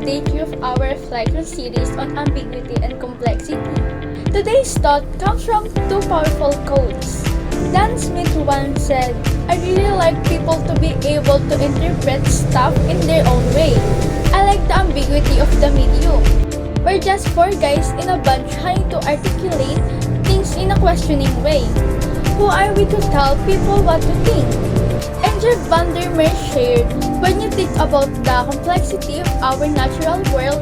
day 3 of our reflection series on ambiguity and complexity. Today's thought comes from two powerful quotes. Dan Smith once said, "I really like people to be able to interpret stuff in their own way. I like the ambiguity of the medium. We're just four guys in a bunch trying to articulate things in a questioning way. Who are we to tell people what to think?" And Jeff Vandermeer shared, "When you think about the complexity of our natural world,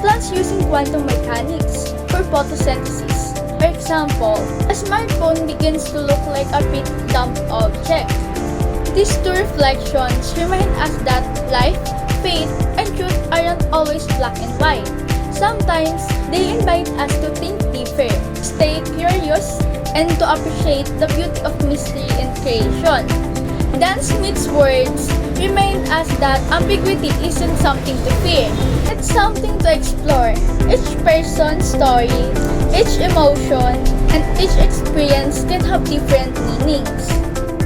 plants using quantum mechanics for photosynthesis. For example, a smartphone begins to look like a big dumb object. These two reflections remind us that life, faith, and truth aren't always black and white. Sometimes, they invite us to think deeper, stay curious, and to appreciate the beauty of mystery and creation." Dan Smith's words remind us that ambiguity isn't something to fear. It's something to explore. Each person's story, each emotion, and each experience can have different meanings.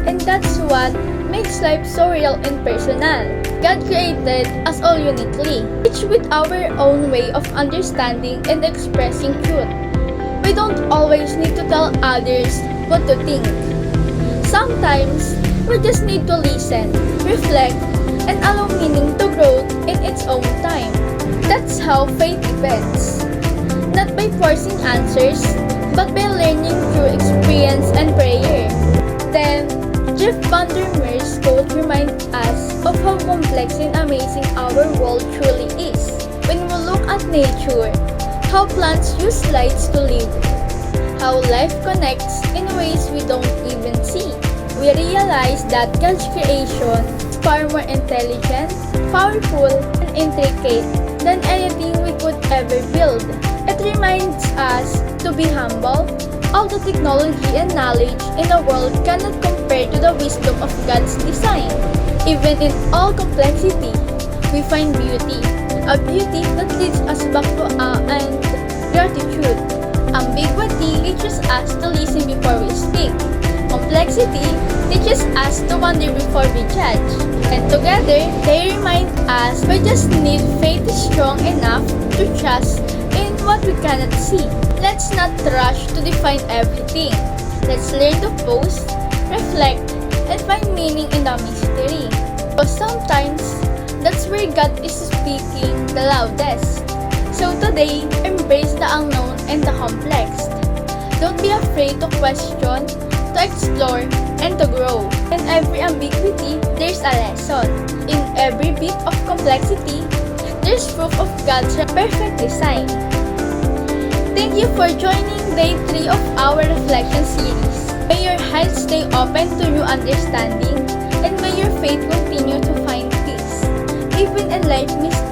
And that's what makes life so real and personal. God created us all uniquely, each with our own way of understanding and expressing truth. We don't always need to tell others what to think. Sometimes, we just need to listen, reflect, and allow meaning to grow in its own time. That's how faith develops. Not by forcing answers, but by learning through experience and prayer. Then, Jeff Vandermeer's quote reminds us of how complex and amazing our world truly is. When we look at nature, how plants use lights to live, how life connects in ways we don't even see, we realize that God's creation is far more intelligent, powerful, and intricate than anything we could ever build. It reminds us to be humble. All the technology and knowledge in the world cannot compare to the wisdom of God's design. Even in all complexity, we find beauty, a beauty that leads us back to awe and gratitude. Ambiguity teaches us to listen before we speak. Complexity teaches us to wonder before we judge. And together, they remind us we just need faith strong enough to trust in what we cannot see. Let's not rush to define everything. Let's learn to pause, reflect, and find meaning in the mystery. Because sometimes, that's where God is speaking the loudest. So today, embrace the unknown and the complex. Don't be afraid to question, to explore, and to grow. In every ambiguity, there's a lesson. In every bit of complexity, there's proof of God's perfect design. Thank you for joining day 3 of our reflection series. May your heart stay open to new understanding, and may your faith continue to find peace, even in life mystery.